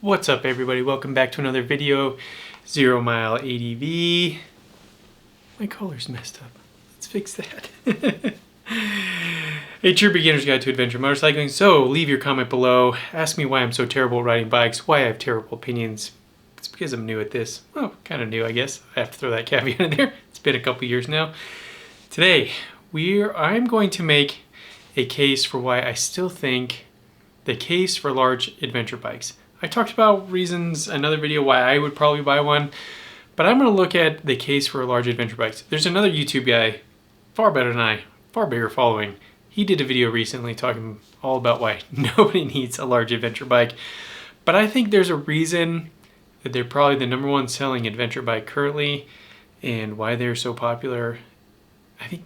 What's up everybody, welcome back to another video. 0 Mile ADV. My color's messed up. Let's fix that. A true beginner's guide to adventure motorcycling. So leave your comment below. Ask me why I'm so terrible at riding bikes, why I have terrible opinions. It's because I'm new at this. Well, kind of new I guess. I have to throw that caveat in there. It's been a couple years now. Today, I'm going to make a case for why I still think the case for large adventure bikes. I talked about reasons, another video, why I would probably buy one, but I'm going to look at the case for large adventure bikes. There's another YouTube guy, far better than I, far bigger following. He did a video recently talking all about why nobody needs a large adventure bike, but I think there's a reason that they're probably the #1 selling adventure bike currently and why they're so popular. I think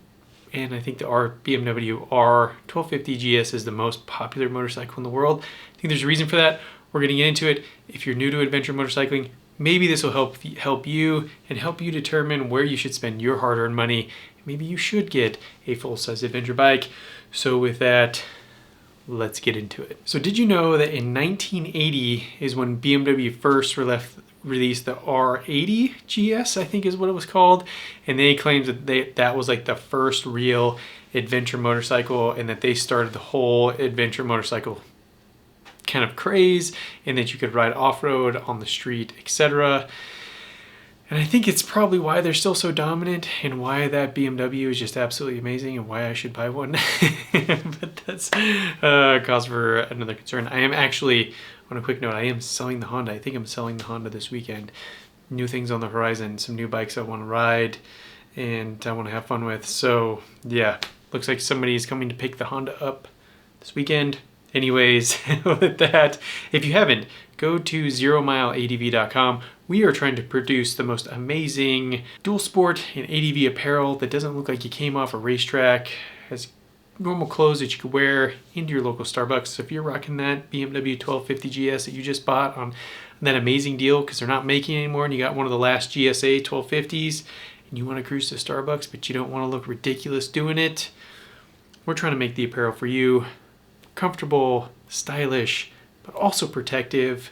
the BMW R1250 GS is the most popular motorcycle in the world. I think there's a reason for that. We're going to get into it. If you're new to adventure motorcycling, maybe this will help you and help you determine where you should spend your hard-earned money. Maybe you should get a full-size adventure bike. So with that, let's get into it. So did you know that in 1980 is when BMW first released the R80 GS, I think is what it was called, and they claimed that that was like the first real adventure motorcycle and that they started the whole adventure motorcycle kind of craze, and that you could ride off-road on the street, etc. And I think it's probably why they're still so dominant and why that BMW is just absolutely amazing and why I should buy one. But that's cause for another concern. I am actually, on a quick note, I am selling the Honda. I think I'm selling the Honda this weekend. New things on the horizon, some new bikes I want to ride and I want to have fun with. So yeah, looks like somebody's coming to pick the Honda up this weekend. Anyways, with that, if you haven't, go to 0mileadv.com. We are trying to produce the most amazing dual sport and ADV apparel that doesn't look like you came off a racetrack, has normal clothes that you could wear into your local Starbucks. So if you're rocking that BMW 1250 GS that you just bought on that amazing deal because they're not making anymore and you got one of the last GSA 1250s and you want to cruise to Starbucks but you don't want to look ridiculous doing it, we're trying to make the apparel for you. Comfortable, stylish, but also protective.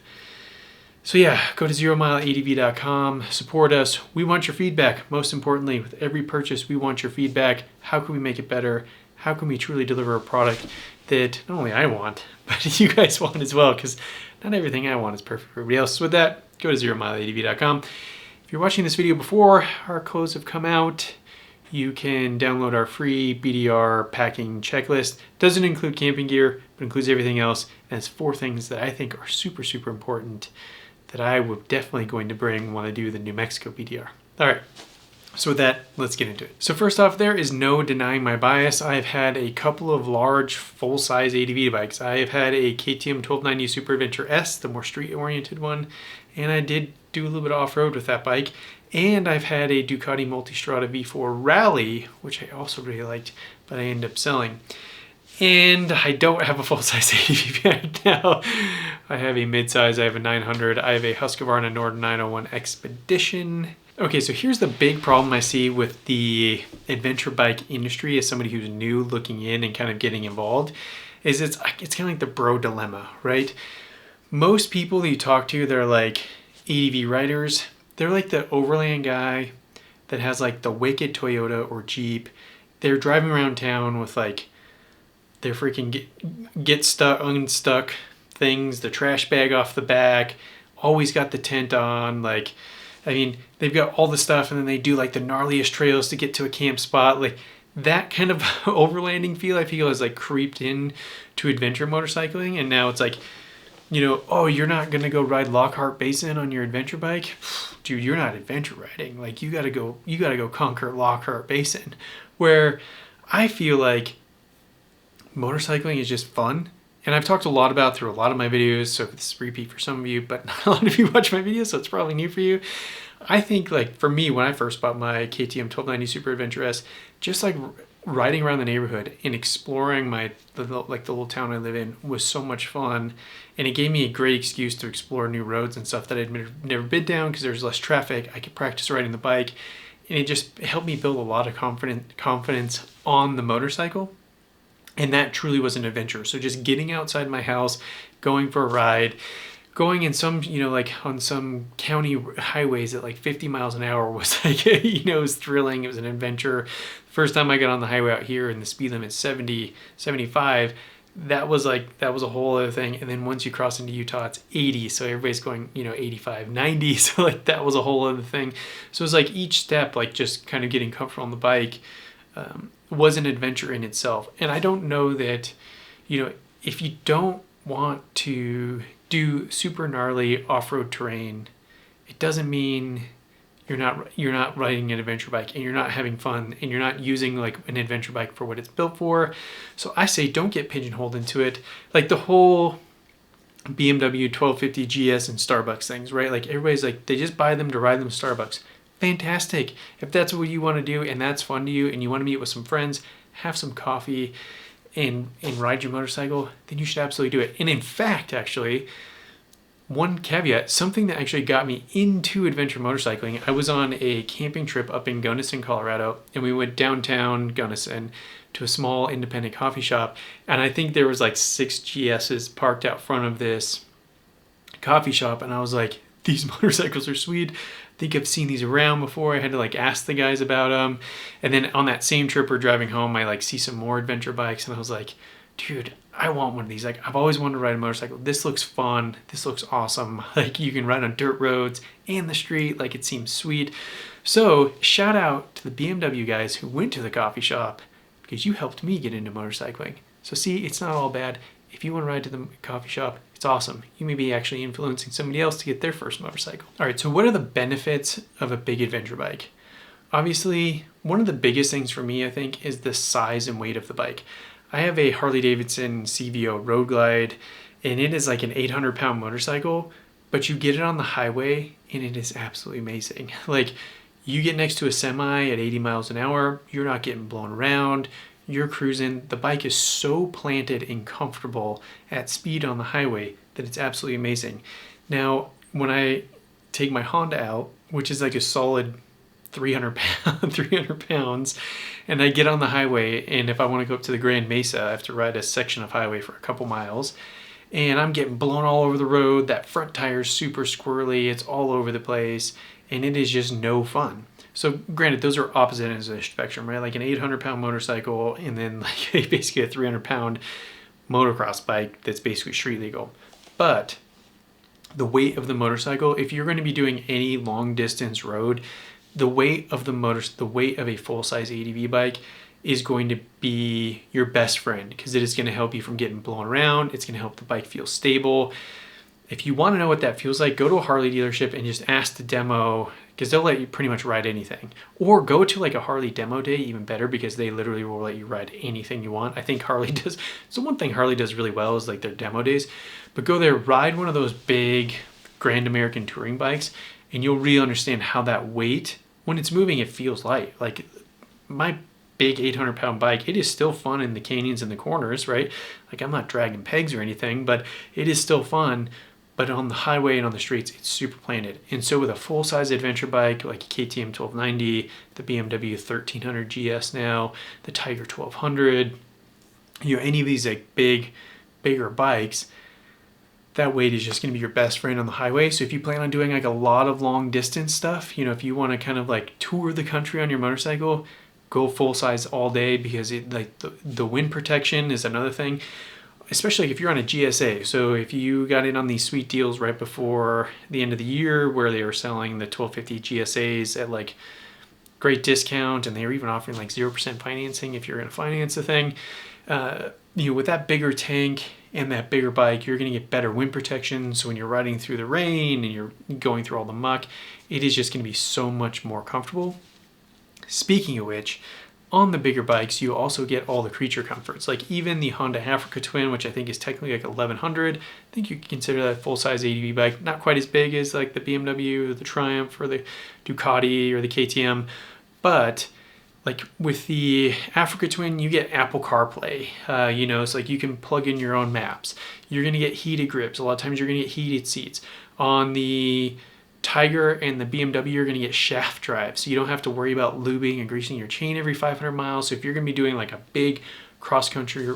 So yeah, go to 0mileadv.com, support us. We want your feedback. Most importantly, with every purchase, we want your feedback. How can we make it better? How can we truly deliver a product that not only I want, but you guys want as well? Because not everything I want is perfect for everybody else. So with that, go to 0mileadv.com. If you're watching this video before our clothes have come out, you can download our free BDR packing checklist. Doesn't include camping gear, but includes everything else. And it's 4 things that I think are super, super important that I would definitely going to bring when I do the New Mexico BDR. All right, so with that, let's get into it. So first off, there is no denying my bias. I've had a couple of large full-size ADV bikes. I have had a KTM 1290 Super Adventure S, the more street-oriented one, and I did do a little bit of off-road with that bike. And I've had a Ducati Multistrada V4 Rally, which I also really liked, but I ended up selling. And I don't have a full-size ADV right now. I have a mid-size, I have a 900, I have a Husqvarna Nord 901 Expedition. Okay, so here's the big problem I see with the adventure bike industry as somebody who's new looking in and kind of getting involved, is it's kind of like the bro dilemma, right? Most people that you talk to, they're like ADV riders. They're like the overland guy that has like the wicked Toyota or Jeep. They're driving around town with like their freaking unstuck things, the trash bag off the back, always got the tent on. Like, I mean, they've got all the stuff and then they do like the gnarliest trails to get to a camp spot. Like that kind of overlanding feel I feel has like creeped in to adventure motorcycling. And now it's like, you know, oh, you're not going to go ride Lockhart Basin on your adventure bike? Dude, you're not adventure riding. Like you got to go conquer Lockhart Basin. Where I feel like motorcycling is just fun. And I've talked a lot about through a lot of my videos, so this is a repeat for some of you, but not a lot of you watch my videos, so it's probably new for you. I think like for me, when I first bought my KTM 1290 Super Adventure S, just like riding around the neighborhood and exploring the little town I live in was so much fun, and it gave me a great excuse to explore new roads and stuff that I'd never been down because there's less traffic. I could practice riding the bike, and it just helped me build a lot of confidence on the motorcycle. And that truly was an adventure. So just getting outside my house, going for a ride, going in some, like on some county highways at like 50 miles an hour was like, it was thrilling. It was an adventure. First time I got on the highway out here and the speed limit's 70, 75, that was a whole other thing. And then once you cross into Utah, it's 80. So everybody's going, 85, 90. So like that was a whole other thing. So it was like each step, like just kind of getting comfortable on the bike, was an adventure in itself. And I don't know that, if you don't want to do super gnarly off-road terrain, it doesn't mean you're not riding an adventure bike and you're not having fun and you're not using like an adventure bike for what it's built for. So I say don't get pigeonholed into it. Like the whole BMW 1250 GS and Starbucks things, right? Like everybody's like, they just buy them to ride them to Starbucks. Fantastic. If that's what you want to do and that's fun to you and you want to meet with some friends, have some coffee and ride your motorcycle, then you should absolutely do it. And in fact, actually, one caveat, something that actually got me into adventure motorcycling, I was on a camping trip up in Gunnison, Colorado, and we went downtown Gunnison to a small independent coffee shop, and I think there was like 6 GSs parked out front of this coffee shop, and I was like, these motorcycles are sweet. I think I've seen these around before. I had to like ask the guys about them. And then on that same trip we're driving home, I like see some more adventure bikes, and I was like, dude, I want one of these. Like, I've always wanted to ride a motorcycle. This looks fun. This looks awesome. Like, you can ride on dirt roads and the street. Like, it seems sweet. So, shout out to the BMW guys who went to the coffee shop because you helped me get into motorcycling. So, see, it's not all bad. If you want to ride to the coffee shop, it's awesome. You may be actually influencing somebody else to get their first motorcycle. All right, so what are the benefits of a big adventure bike? Obviously, one of the biggest things for me, I think, is the size and weight of the bike. I have a Harley-Davidson CVO Road Glide, and it is like an 800-pound motorcycle, but you get it on the highway, and it is absolutely amazing. Like, you get next to a semi at 80 miles an hour, you're not getting blown around, you're cruising. The bike is so planted and comfortable at speed on the highway that it's absolutely amazing. Now, when I take my Honda out, which is like a solid 300 pounds, and I get on the highway, and if I want to go up to the Grand Mesa, I have to ride a section of highway for a couple miles, and I'm getting blown all over the road. That front tire is super squirrely, it's all over the place, and it is just no fun. So granted, those are opposite ends of the spectrum, right? Like an 800-pound motorcycle and then like basically a 300-pound motocross bike that's basically street legal. But the weight of the motorcycle, if you're going to be doing any long distance road, the weight of a full-size ADV bike is going to be your best friend because it is going to help you from getting blown around. It's going to help the bike feel stable. If you want to know what that feels like, go to a Harley dealership and just ask to demo, because they'll let you pretty much ride anything. Or go to like a Harley demo day, even better, because they literally will let you ride anything you want. I think Harley does. So one thing Harley does really well is like their demo days. But go there, ride one of those big Grand American touring bikes, and you'll really understand how that weight, when it's moving, it feels light. Like my big 800-pound bike, it is still fun in the canyons and the corners, right? Like I'm not dragging pegs or anything, but it is still fun. But on the highway and on the streets, it's super planted. And so with a full-size adventure bike like a KTM 1290, the BMW 1300 GS now, the Tiger 1200, any of these like bigger bikes, that weight is just going to be your best friend on the highway. So if you plan on doing like a lot of long distance stuff, if you want to kind of like tour the country on your motorcycle, go full size all day, because it like the wind protection is another thing. Especially if you're on a GSA. So if you got in on these sweet deals right before the end of the year where they were selling the 1250 GSAs at like great discount, and they were even offering like 0% financing if you're going to finance the thing, with that bigger tank and that bigger bike, you're going to get better wind protection. So when you're riding through the rain and you're going through all the muck, it is just going to be so much more comfortable. Speaking of which, on the bigger bikes, you also get all the creature comforts. Like even the Honda Africa Twin, which I think is technically like 1100. I think you can consider that a full-size ADV bike. Not quite as big as like the BMW or the Triumph or the Ducati or the KTM. But like with the Africa Twin, you get Apple CarPlay. It's like you can plug in your own maps. You're going to get heated grips. A lot of times you're going to get heated seats. On the Tiger and the BMW, you're going to get shaft drive, so you don't have to worry about lubing and greasing your chain every 500 miles. So if you're going to be doing like a big cross country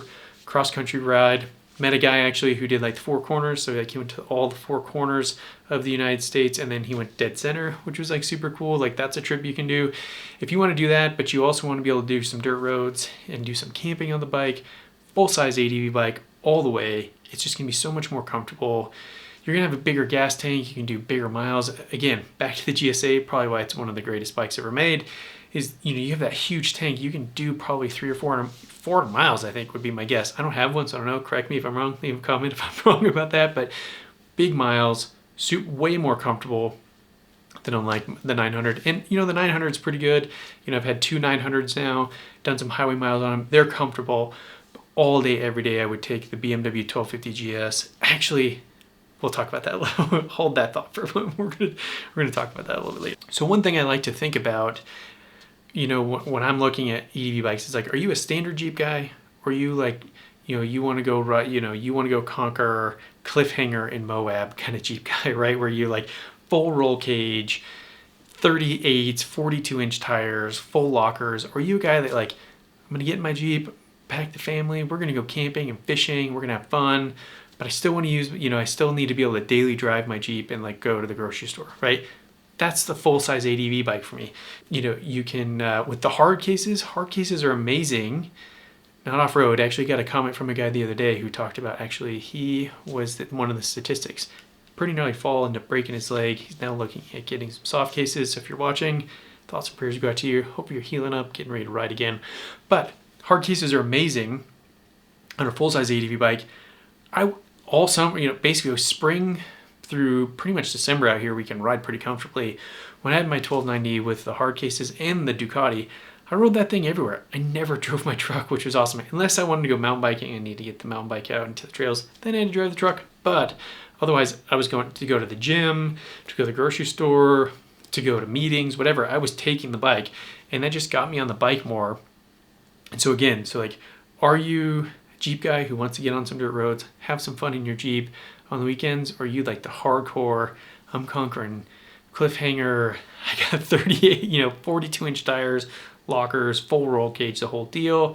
ride, Met a guy actually who did like the 4 corners, so like he went to all the 4 corners of the United States, and then he went dead center, which was like super cool. Like that's a trip you can do if you want to do that, but you also want to be able to do some dirt roads and do some camping on the bike. Full size ADV bike all the way. It's just gonna be so much more comfortable. You're gonna have a bigger gas tank, you can do bigger miles. Again, back to the GSA, probably why it's one of the greatest bikes ever made, is you have that huge tank. You can do probably 300 or 400 miles, I think would be my guess. I don't have one, so I don't know. Correct me if I'm wrong. Leave a comment if I'm wrong about that. But big miles, way more comfortable than on like the 900. And the 900 is pretty good. I've had 2 900s now, done some highway miles on them. They're comfortable. But all day, every day, I would take the BMW 1250 GS. Actually, we'll talk about that a little. Hold that thought for a moment. We're gonna talk about that a little bit later. So one thing I like to think about, when I'm looking at EDV bikes, is like, are you a standard Jeep guy? Or are you like, you want to go right, you want to go conquer Cliffhanger in Moab kind of Jeep guy, right? Where you like full roll cage, 38s, 42-inch tires, full lockers. Or are you a guy that like, I'm gonna get in my Jeep, pack the family, we're gonna go camping and fishing, we're gonna have fun, but I still want to use, I still need to be able to daily drive my Jeep and like go to the grocery store, right? That's the full-size ADV bike for me. You can, with the hard cases are amazing. Not off-road. Actually got a comment from a guy the other day who talked about, actually, he was one of the statistics. Pretty nearly fall into breaking his leg. He's now looking at getting some soft cases. So if you're watching, thoughts and prayers go out to you. Hope you're healing up, getting ready to ride again. But hard cases are amazing on a full-size ADV bike. All summer, basically spring through pretty much December out here, we can ride pretty comfortably. When I had my 1290 with the hard cases and the Ducati, I rode that thing everywhere. I never drove my truck, which was awesome. Unless I wanted to go mountain biking and need to get the mountain bike out into the trails, then I had to drive the truck. But otherwise, I was going to go to the gym, to go to the grocery store, to go to meetings, whatever. I was taking the bike, and that just got me on the bike more. And so again, like, are you a Jeep guy who wants to get on some dirt roads, have some fun in your Jeep on the weekends? Or are you like the hardcore, I'm conquering Cliffhanger, I got 38, 42-inch tires, lockers, full roll cage, the whole deal?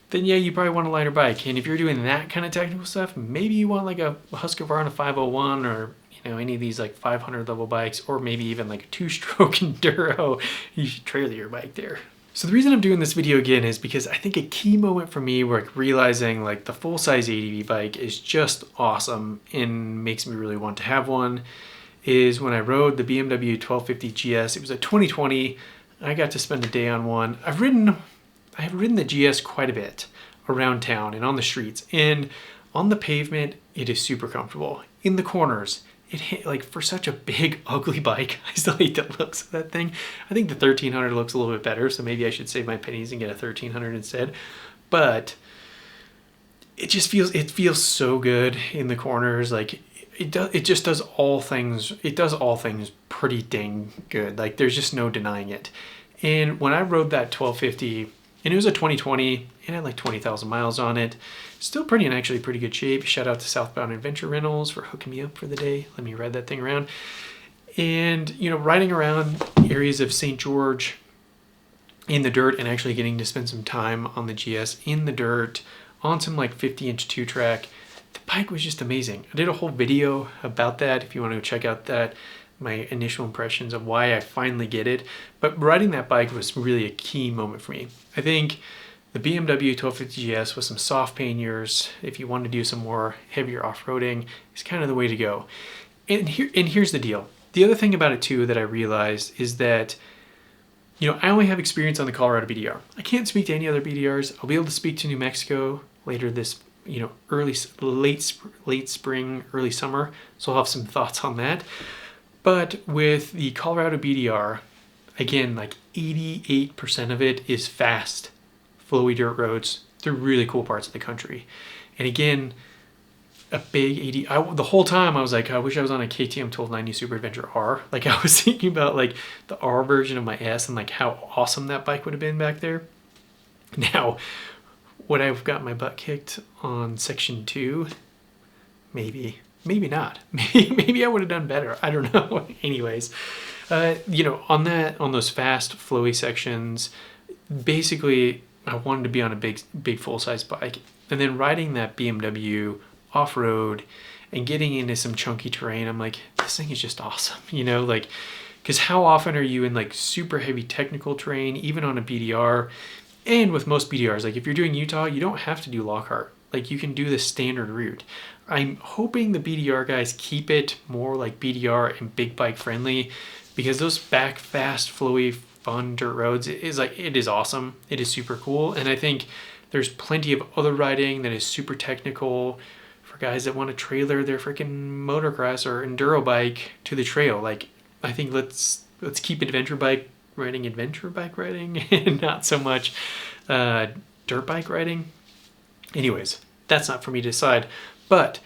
Then yeah, you probably want a lighter bike. And if you're doing that kind of technical stuff, maybe you want like a Husqvarna 501 or any of these like 500 level bikes, or maybe even like a 2-stroke enduro. You should trailer your bike there. So the reason I'm doing this video again is because I think a key moment for me where realizing like the full-size ADV bike is just awesome and makes me really want to have one is when I rode the BMW 1250 GS. It was a 2020. I got to spend a day on one. I've ridden the GS quite a bit around town and on the streets, and on the pavement, it is super comfortable. In the corners, it hit, like, for such a big, ugly bike, I still hate the looks of that thing. I think the 1300 looks a little bit better, so maybe I should save my pennies and get a 1300 instead. But it feels so good in the corners. Like, it just does all things. It does all things pretty dang good. Like, there's just no denying it. And when I rode that 1250, and it was a 2020, it had like 20,000 miles on it. Still in actually pretty good shape. Shout out to Southbound Adventure Rentals for hooking me up for the day. Let me ride that thing around. And, riding around areas of St. George in the dirt and actually getting to spend some time on the GS in the dirt on some like 50-inch 2-track. The bike was just amazing. I did a whole video about that if you want to check out that, my initial impressions of why I finally get it. But riding that bike was really a key moment for me. I think the BMW 1250 GS with some soft panniers, if you want to do some more heavier off-roading, is kind of the way to go. And here's the deal. The other thing about it too that I realized is that, I only have experience on the Colorado BDR. I can't speak to any other BDRs. I'll be able to speak to New Mexico later this, late spring, early summer. So I'll have some thoughts on that. But with the Colorado BDR, again, like 88% of it is fast, flowy dirt roads through really cool parts of the country. And again, a big 80, the whole time I was like, I wish I was on a KTM 1290 Super Adventure R. Like, I was thinking about like the R version of my S and like how awesome that bike would have been back there. Now, would I have got my butt kicked on Section 2? Maybe not. Maybe I would have done better. I don't know. Anyways, on those fast, flowy sections, basically I wanted to be on a big full-size bike. And then riding that BMW off-road and getting into some chunky terrain, I'm like, this thing is just awesome, you know, like, because how often are you in like super heavy technical terrain, even on a BDR? And with most BDRs, like if you're doing Utah, you don't have to do Lockhart. Like you can do the standard route. I'm hoping the BDR guys keep it more like BDR and big bike friendly, because those back fast, flowy, fun dirt roads is like, it is awesome. It is super cool. And I think there's plenty of other riding that is super technical for guys that want to trailer their freaking motocross or enduro bike to the trail. Like, I think let's keep adventure bike riding and not so much dirt bike riding. Anyways, that's not for me to decide. But,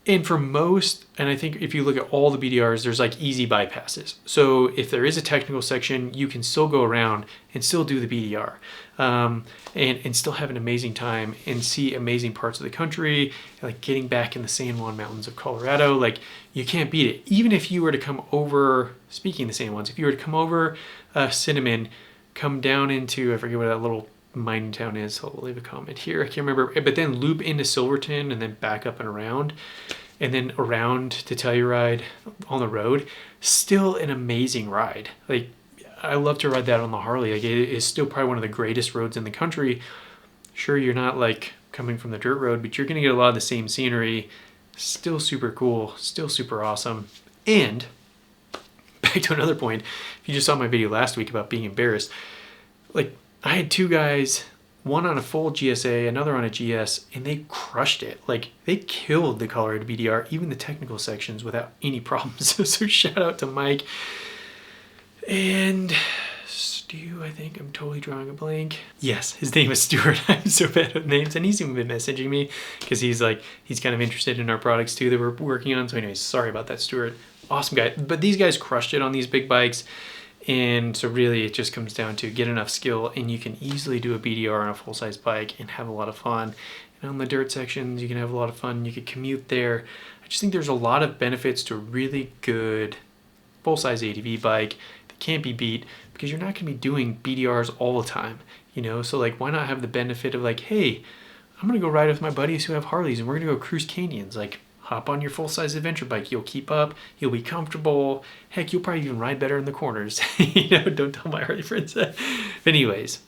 and for most, and I think if you look at all the BDRs, there's like easy bypasses. So if there is a technical section, you can still go around and still do the BDR and still have an amazing time and see amazing parts of the country, like getting back in the San Juan Mountains of Colorado. Like you can't beat it. Even if you were to come over, speaking of the San Juans, if you were to come over Cinnamon, come down into, I forget what that little mining town is, so I'll leave a comment here, I can't remember, but then loop into Silverton and then back up and around to Telluride on the road. Still an amazing ride. Like I love to ride that on the Harley. Like it is still probably one of the greatest roads in the country. Sure, you're not like coming from the dirt road, but you're gonna get a lot of the same scenery. Still super cool, still super awesome. And back to another point, if you just saw my video last week about being embarrassed, like I had two guys, one on a full GSA, another on a GS, and they crushed it. Like they killed the Colorado BDR, even the technical sections, without any problems. So shout out to Mike and Stu. I think I'm totally drawing a blank. Yes, his name is Stuart. I'm so bad with names, and he's even been messaging me because he's kind of interested in our products too that we're working on. So anyways, sorry about that, Stuart. Awesome guy. But these guys crushed it on these big bikes. And so really it just comes down to get enough skill and you can easily do a BDR on a full-size bike and have a lot of fun. And on the dirt sections, you can have a lot of fun. You could commute there. I just think there's a lot of benefits to a really good full-size ADV bike that can't be beat because you're not going to be doing BDRs all the time, you know? So like, why not have the benefit of like, hey, I'm going to go ride with my buddies who have Harleys and we're going to go cruise canyons. Like, hop on your full-size adventure bike. You'll keep up. You'll be comfortable. Heck, you'll probably even ride better in the corners. You know, don't tell my Harley friends that. But anyways,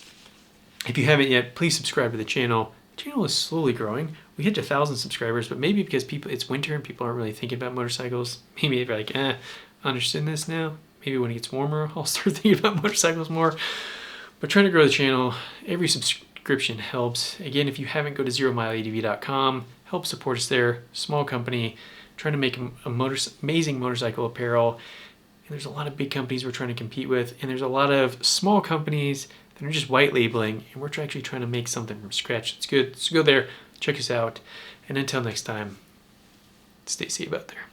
if you haven't yet, please subscribe to the channel. The channel is slowly growing. We hit 1,000 subscribers, but maybe because it's winter and people aren't really thinking about motorcycles. Maybe they're like, I understand this now. Maybe when it gets warmer, I'll start thinking about motorcycles more. But trying to grow the channel, every subscription helps. Again, if you haven't, go to zeromileadv.com. Help support us there. Small company trying to make amazing motorcycle apparel. And there's a lot of big companies we're trying to compete with. And there's a lot of small companies that are just white labeling. And we're actually trying to make something from scratch. It's good. So go there, check us out. And until next time, stay safe out there.